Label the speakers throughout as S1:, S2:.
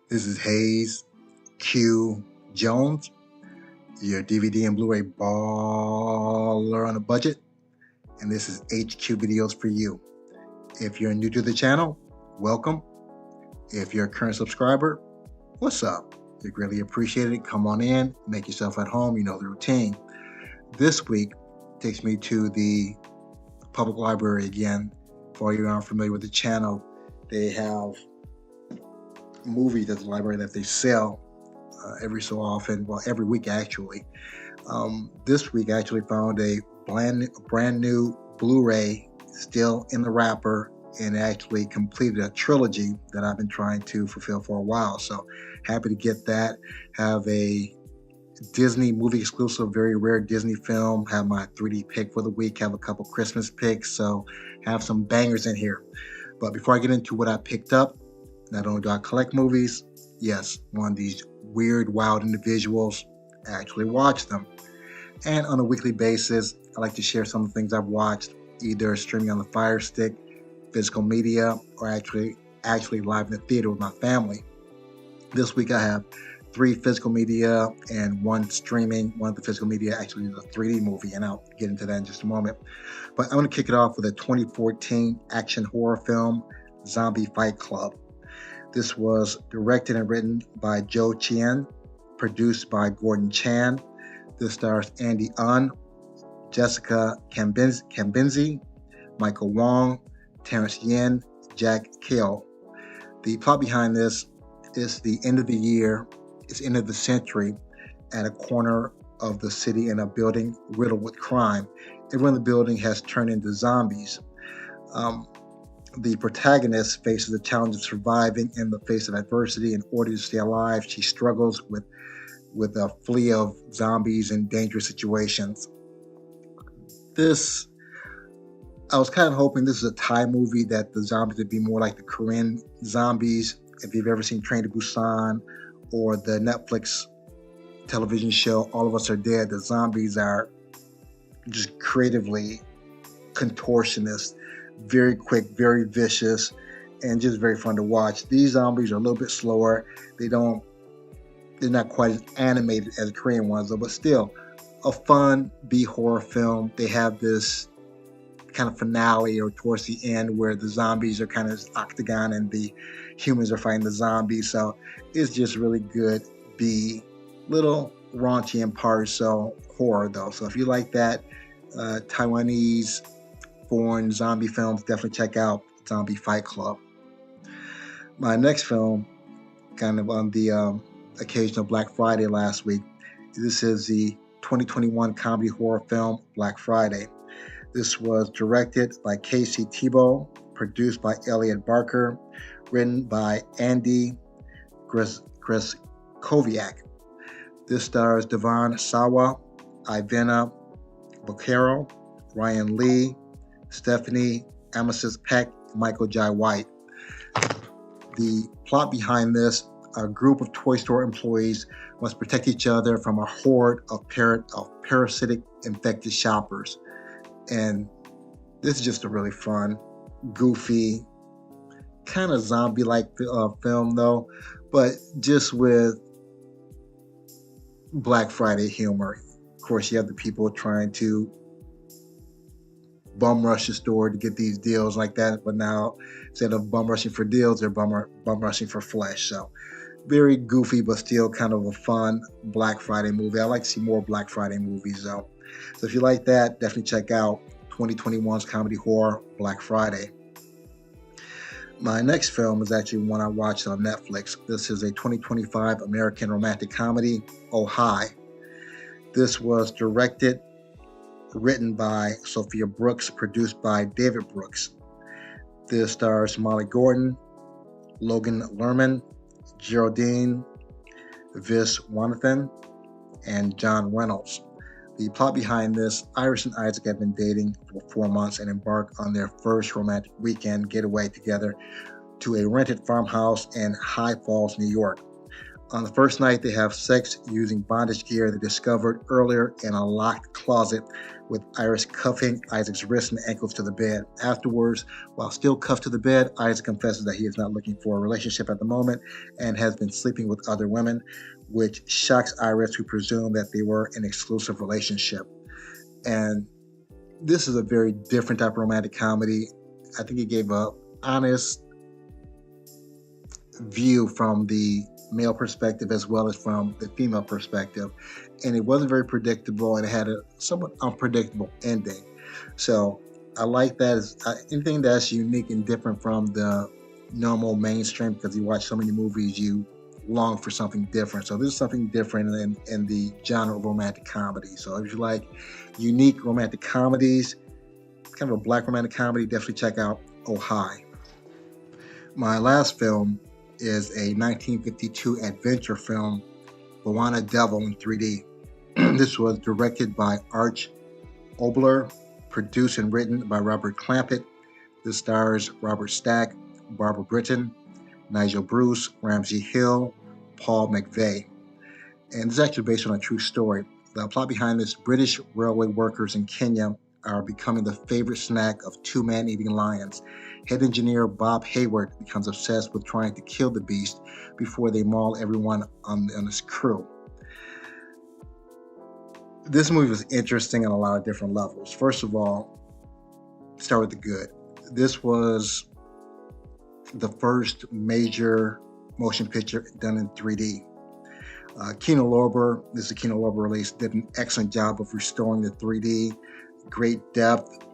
S1: This is Hayes Q Jones, your DVD and Blu-ray baller on a budget, and this is HQ Videos for you. If you're new to the channel, welcome. If you're a current subscriber, what's up? You're greatly appreciated. Come on in, make yourself at home. You know the routine. This week takes me to the public library again. For you who aren't familiar with the channel, they have movies at the library that they sell every so often, well, every week actually. This week I actually found a brand new Blu-ray still in the wrapper, and actually completed a trilogy that I've been trying to fulfill for a while. So happy to get that. Have a Disney movie exclusive, very rare Disney film. Have my 3D pick for the week. Have a couple Christmas picks. So have some bangers in here. But before I get into what I picked up, not only do I collect movies, yes, one of these weird, wild individuals actually watch them. And on a weekly basis, I like to share some of the things I've watched, either streaming on the Fire Stick, physical media, or actually live in the theater with my family. This week I have 3 physical media and 1 streaming. One of the physical media actually is a 3D movie, and I'll get into that in just a moment. But I'm going to kick it off with a 2014 action horror film, Zombie Fight Club. This was directed and written by Joe Chien, produced by Gordon Chan. This stars Andy Unn, Jessica Kambinzi, Michael Wong, Terrence Yin, Jack Kale. The plot behind this is the end of the year, it's end of the century, at a corner of the city in a building riddled with crime. Everyone in the building has turned into zombies. The protagonist faces the challenge of surviving in the face of adversity. In order to stay alive, she struggles with a flee of zombies and dangerous situations. I was kind of hoping this is a Thai movie, that the zombies would be more like the Korean zombies. If you've ever seen Train to Busan or the Netflix television show All of Us Are Dead, the zombies are just creatively contortionist, very quick, very vicious, and just very fun to watch. These zombies are a little bit slower. They're not quite as animated as the Korean ones, though, but still a fun B-horror film. They have this kind of finale or towards the end where the zombies are kind of octagon and the humans are fighting the zombies. So it's just really good B, little raunchy in parts, so horror though. So if you like that, Taiwanese foreign zombie films, definitely check out Zombie Fight Club. My next film, kind of on the occasion of Black Friday last week, this is the 2021 comedy horror film Black Friday. This was directed by Casey Thibault, produced by Elliot Barker, written by Andy Greskoviak. This stars Devon Sawa, Ivana Bocaro, Ryan Lee, Stephanie Amethyst Peck, Michael Jai White. The plot behind this: a group of toy store employees must protect each other from a horde of parasitic infected shoppers. And this is just a really fun, goofy, kind of zombie-like film though, but just with Black Friday humor. Of course, you have the people trying to bum rush the store to get these deals like that, but now instead of bum rushing for deals, they're bum rushing for flesh. So very goofy, but still kind of a fun Black Friday movie. I like to see more Black Friday movies though. So if you like that, definitely check out 2021's comedy horror Black Friday. My next film is actually one I watched on Netflix. This is a 2025 American romantic comedy, Oh Hi. This was directed, written by Sophia Brooks, produced by David Brooks. This stars Molly Gordon, Logan Lerman, Geraldine Viswanathan, and John Reynolds. The plot behind this: Iris and Isaac have been dating for 4 months and embark on their first romantic weekend getaway together to a rented farmhouse in High Falls, New York. On the first night, they have sex using bondage gear they discovered earlier in a locked closet, with Iris cuffing Isaac's wrists and ankles to the bed. Afterwards, while still cuffed to the bed, Isaac confesses that he is not looking for a relationship at the moment and has been sleeping with other women, which shocks Iris, who presumed that they were in an exclusive relationship. And this is a very different type of romantic comedy. I think it gave a honest view from the male perspective as well as from the female perspective, and it wasn't very predictable, and it had a somewhat unpredictable ending. So I like that. Anything that's unique and different from the normal mainstream, because you watch so many movies, you long for something different. So this is something different in the genre of romantic comedy. So if you like unique romantic comedies, kind of a black romantic comedy, definitely check out Oh Hi. My last film is a 1952 adventure film, Bwana Devil in 3D. This was directed by Arch Oboler, produced and written by Robert Clampett. This stars Robert Stack, Barbara Britton, Nigel Bruce, Ramsey Hill, Paul McVeigh. And it's actually based on a true story. The plot behind this: British railway workers in Kenya are becoming the favorite snack of two man-eating lions. Head engineer Bob Hayward becomes obsessed with trying to kill the beast before they maul everyone on his crew. This movie was interesting on a lot of different levels. First of all, start with the good. This was the first major motion picture done in 3D. Kino Lorber, this is a Kino Lorber release, did an excellent job of restoring the 3D. Great depth,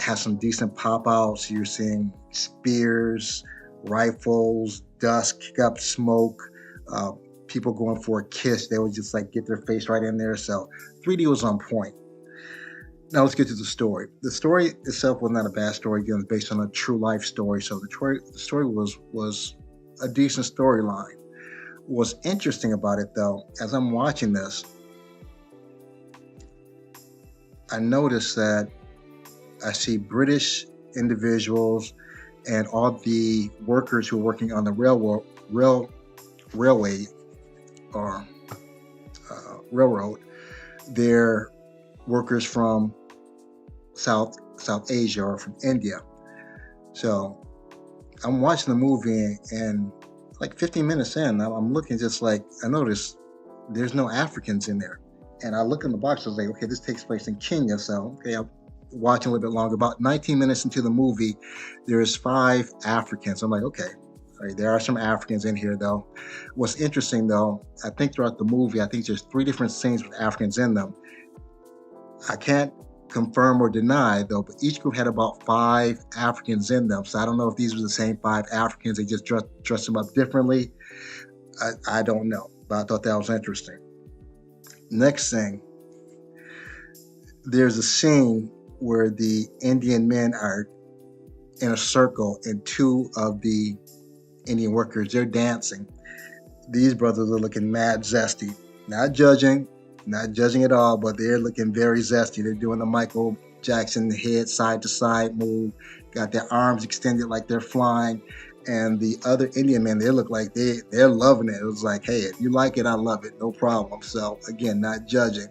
S1: has some decent pop outs. You're seeing spears, rifles, dust, kick up smoke, people going for a kiss. They would just like get their face right in there. So 3D was on point. Now let's get to the story. The story itself was not a bad story. Again, it's based on a true life story. So the story was a decent storyline. What's interesting about it, though, as I'm watching this, I noticed that I see British individuals and all the workers who are working on the railway or railroad. They're workers from South Asia or from India. So I'm watching the movie, and like 15 minutes in, I'm looking, just like, I noticed there's no Africans in there. And I look in the box, I was like, okay, this takes place in Kenya. So, okay, I'm watching a little bit longer. About 19 minutes into the movie, there's 5 Africans. I'm like, okay, all right, there are some Africans in here, though. What's interesting, though, I think throughout the movie, I think there's 3 different scenes with Africans in them. I can't confirm or deny, though, but each group had about 5 Africans in them. So I don't know if these were the same 5 Africans. They just dressed them up differently. I don't know, but I thought that was interesting. Next thing, there's a scene where the Indian men are in a circle, and 2 of the Indian workers, they're dancing. These brothers are looking mad zesty. Not judging at all, but they're looking very zesty. They're doing the Michael Jackson head side to side move, got their arms extended like they're flying. And the other Indian men, they look like they're loving it. It was like, hey, if you like it, I love it, no problem. So again, not judging.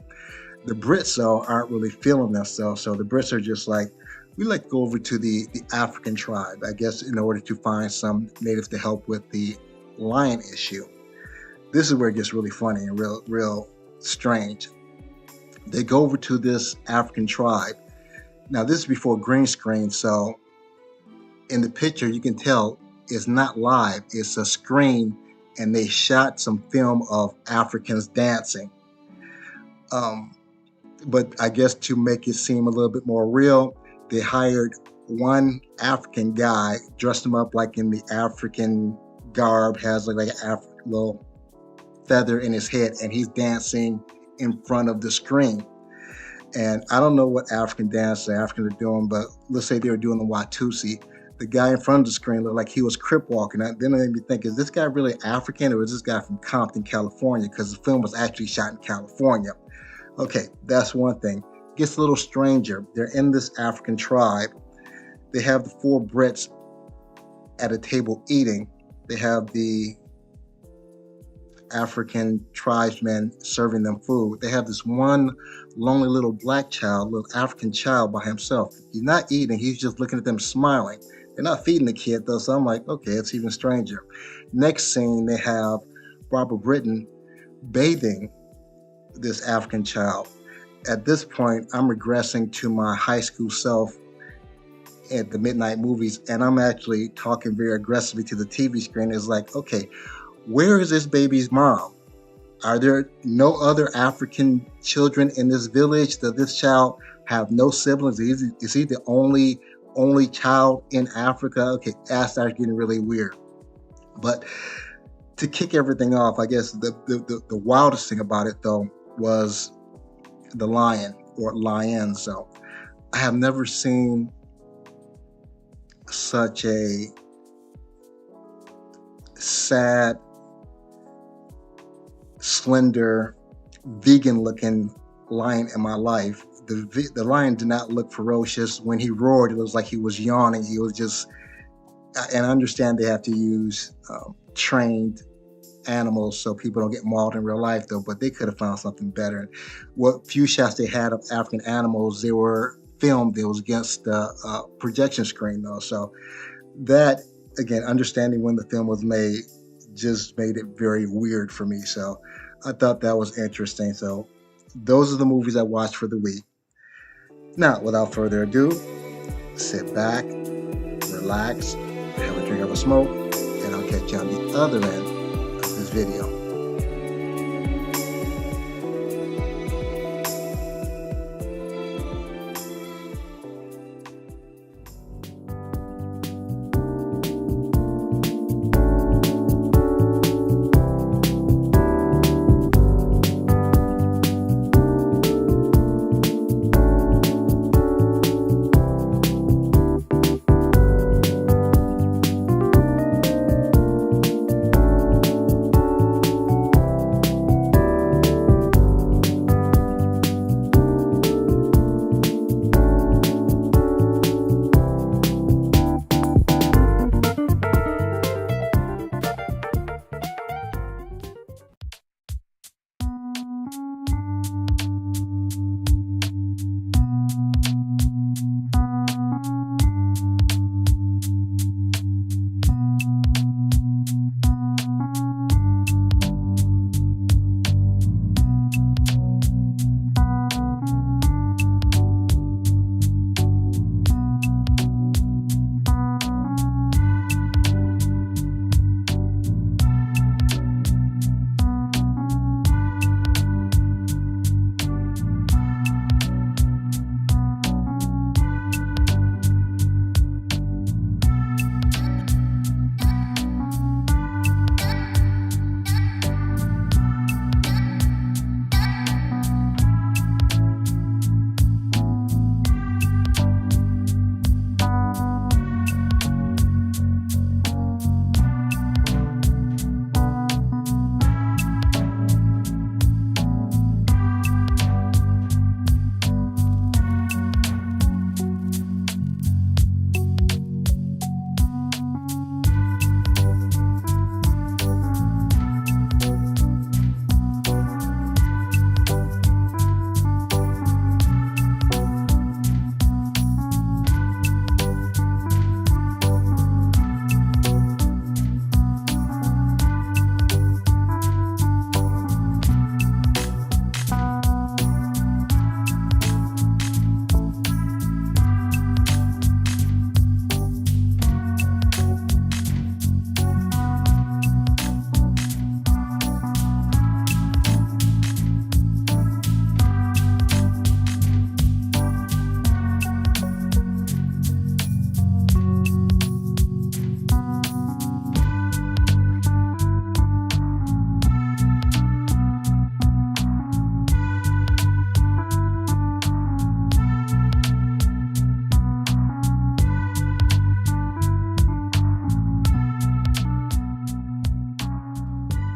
S1: The Brits, though, aren't really feeling themselves. So the Brits are just like, we like to go over to the African tribe, I guess, in order to find some natives to help with the lion issue. This is where it gets really funny and real strange. They go over to this African tribe. Now, this is before green screen, so in the picture, you can tell it's not live. It's a screen, and they shot some film of Africans dancing. But I guess to make it seem a little bit more real, they hired one African guy, dressed him up like in the African garb, has like a little feather in his head, and he's dancing in front of the screen. And I don't know what African dance the Africans are doing, but let's say they were doing the Watusi. The guy in front of the screen looked like he was crip walking. Then it made me think, is this guy really African, or is this guy from Compton, California? Because the film was actually shot in California. Okay, that's one thing. It gets a little stranger. They're in this African tribe. They have the 4 Brits at a table eating. They have the African tribesmen serving them food. They have this one lonely little black child, little African child by himself. He's not eating, he's just looking at them smiling. They're not feeding the kid though, so I'm like, okay, it's even stranger. Next scene, they have Barbara Britton bathing this African child. At this point, I'm regressing to my high school self at the midnight movies, and I'm actually talking very aggressively to the TV screen. It's like, okay, where is this baby's mom? Are there no other African children in this village? Does this child have no siblings? Is he the only child in Africa? Okay, that starts getting really weird. But to kick everything off, I guess the wildest thing about it though was the lion or lion. So I have never seen such a sad, slender, vegan-looking lion in my life. The lion did not look ferocious. When he roared, it was like he was yawning. He was just, and I understand they have to use trained animals so people don't get mauled in real life though, but they could have found something better. What few shots they had of African animals, they were filmed, it was against the projection screen though. So that, again, understanding when the film was made just made it very weird for me. So I thought that was interesting. So those are the movies I watched for the week. Now, without further ado, sit back, relax, have a drink of a smoke, and I'll catch you on the other end of this video.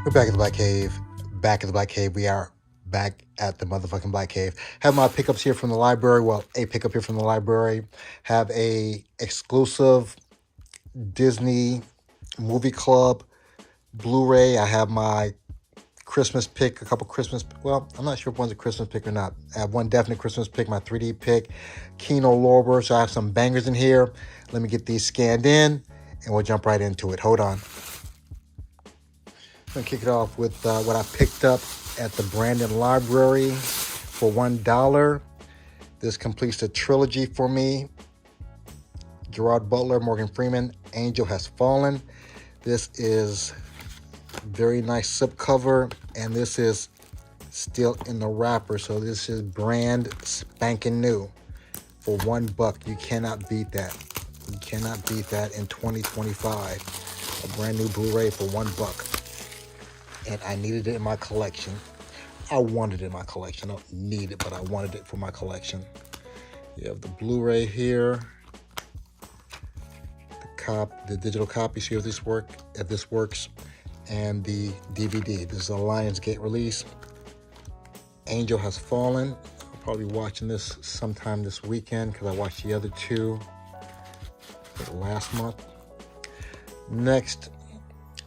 S1: We're back at the Black Cave. Back at the Black Cave. We are back at the motherfucking Black Cave. Have my pickups here from the library. Well, a pickup here from the library. Have a exclusive Disney Movie Club Blu-ray. I have my Christmas pick, a couple Christmas, well, I'm not sure if one's a Christmas pick or not. I have one definite Christmas pick, my 3D pick, Kino Lorber. So I have some bangers in here. Let me get these scanned in and we'll jump right into it. Hold on. I'm gonna kick it off with what I picked up at the Brandon Library for $1. This completes the trilogy for me. Gerard Butler, Morgan Freeman, Angel Has Fallen. This is very nice slipcover, and this is still in the wrapper, so this is brand spanking new for $1. You cannot beat that. You cannot beat that in 2025. A brand new Blu-ray for $1, and I needed it in my collection. I wanted it in my collection. I don't need it, but I wanted it for my collection. You have the Blu-ray here, the digital copy. See if this works. And the DVD. This is a Lionsgate release. Angel Has Fallen. I'll probably be watching this sometime this weekend because I watched the other two last month. Next,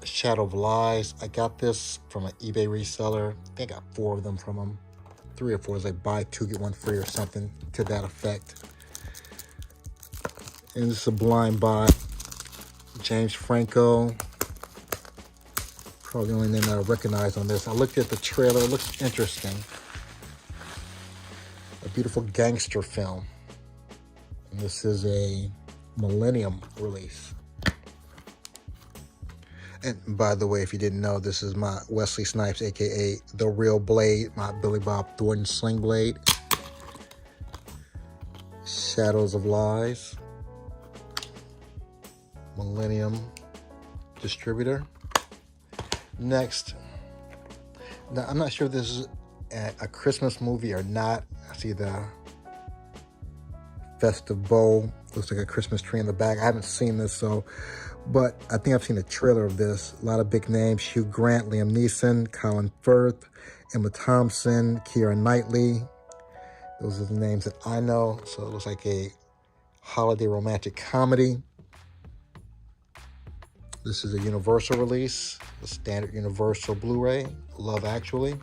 S1: Shadow of Lies. I got this from an eBay reseller. I think I got 4 of them from them. 3 or 4 is like buy 2 get 1 free or something to that effect. And this is a blind buy. James Franco. Probably the only name that I recognize on this. I looked at the trailer. It looks interesting. A beautiful gangster film. And this is a Millennium release. And by the way, if you didn't know, this is my Wesley Snipes, a.k.a. The Real Blade, my Billy Bob Thornton Sling Blade. Shadows of Lies. Millennium distributor. Next, now I'm not sure if this is a Christmas movie or not. I see the festive bow. Looks like a Christmas tree in the back. I haven't seen this, but I think I've seen a trailer of this. A lot of big names: Hugh Grant, Liam Neeson, Colin Firth, Emma Thompson, Keira Knightley. Those are the names that I know. So it looks like a holiday romantic comedy. This is a Universal release, the standard Universal Blu-ray, Love Actually.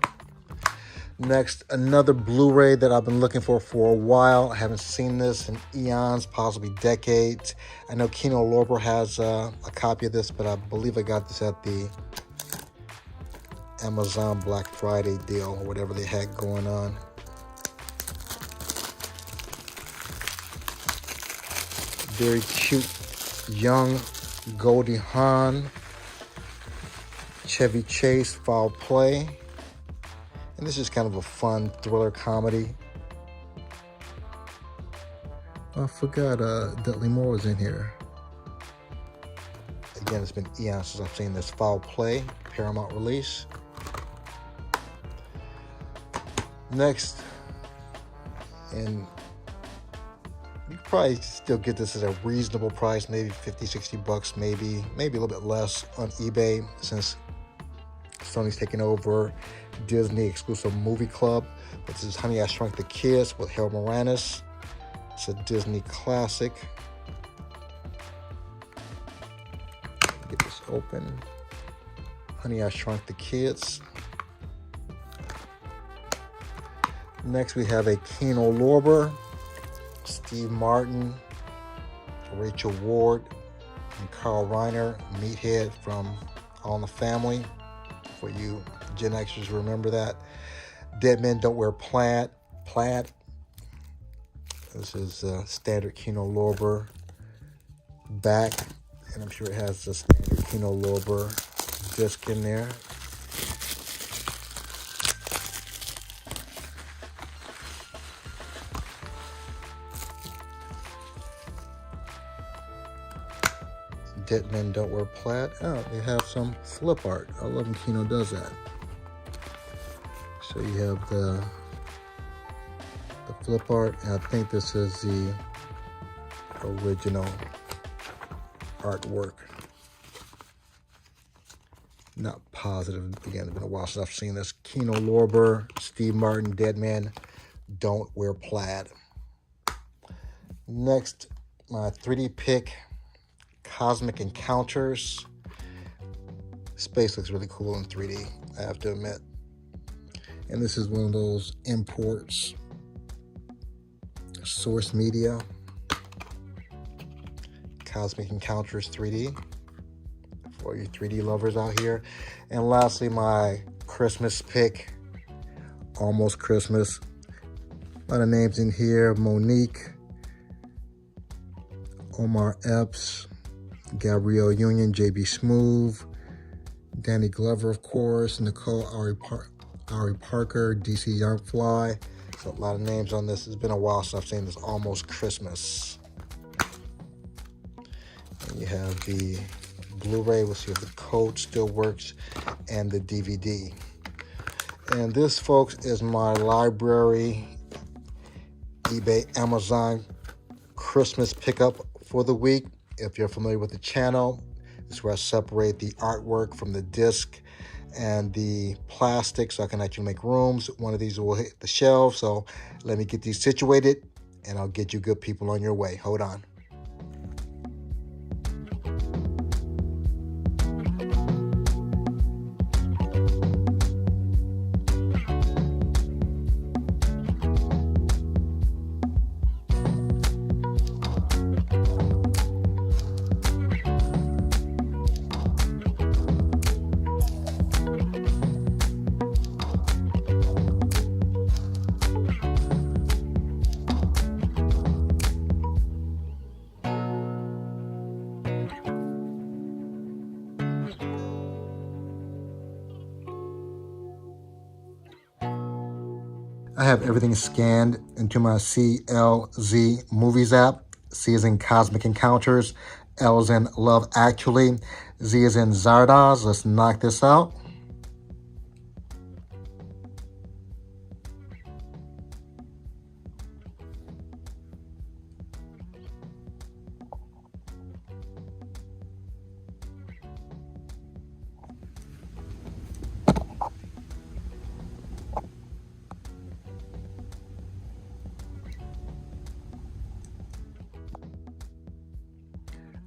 S1: Next, another Blu-ray that I've been looking for a while. I haven't seen this in eons, possibly decades. I know Kino Lorber has a copy of this, but I believe I got this at the Amazon Black Friday deal or whatever they had going on. Very cute, young Goldie Hawn, Chevy Chase, Foul Play. And this is kind of a fun thriller comedy. I forgot Dudley Moore was in here. Again, it's been eons since I've seen this. Foul Play, Paramount release. Next, and you could probably still get this at a reasonable price, maybe 50, 60 bucks, maybe a little bit less on eBay since Sony's taking over Disney exclusive movie club. This is Honey, I Shrunk the Kids with Harold Moranis. It's a Disney classic. Get this open. Honey, I Shrunk the Kids. Next, we have a Kino Lorber. Steve Martin, Rachel Ward, and Carl Reiner, Meathead from All in the Family. For you Gen Xers, remember that. Dead Men Don't Wear Plaid. This is standard Kino Lorber back, and I'm sure it has the standard Kino Lorber disc in there. Dead Men Don't Wear Plaid. Oh, they have some flip art. I love when Kino does that. So you have the flip art, and I think this is the original artwork. Not positive. Again, it's been a while since I've seen this. Kino Lorber, Steve Martin, Dead Men Don't Wear Plaid. Next, my 3D pick, Cosmic Encounters. Space looks really cool in 3D, I have to admit. And this is one of those imports. Source Media. Cosmic Encounters 3D. For you 3D lovers out here. And lastly, my Christmas pick. Almost Christmas. A lot of names in here. Monique. Omar Epps. Gabrielle Union. JB Smoove. Danny Glover, of course. Nicole Ari Parker. DC Youngfly. So a lot of names on this. It's been a while since I've seen this. Almost Christmas. And you have the Blu-ray. We'll see if the code still works. And the DVD. And this, folks, is my library, eBay, Amazon Christmas pickup for the week. If you're familiar with the channel, this is where I separate the artwork from the disc and the plastic so I can actually make rooms. One of these will hit the shelf, so let me get these situated and I'll get you good people on your way. Hold on. I have everything scanned into my CLZ Movies app. C is in Cosmic Encounters. L is in Love Actually. Z is in Zardoz. Let's knock this out.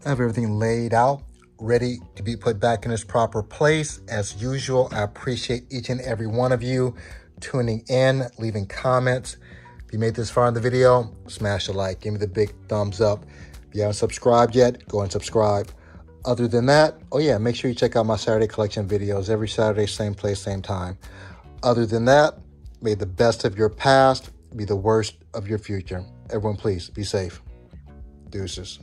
S1: I have everything laid out, ready to be put back in its proper place. As usual, I appreciate each and every one of you tuning in, leaving comments. If you made this far in the video, smash a like, give me the big thumbs up. If you haven't subscribed yet, go and subscribe. Other than that, oh yeah, make sure you check out my Saturday collection videos every Saturday, same place, same time. Other than that, may the best of your past be the worst of your future. Everyone, please be safe. Deuces.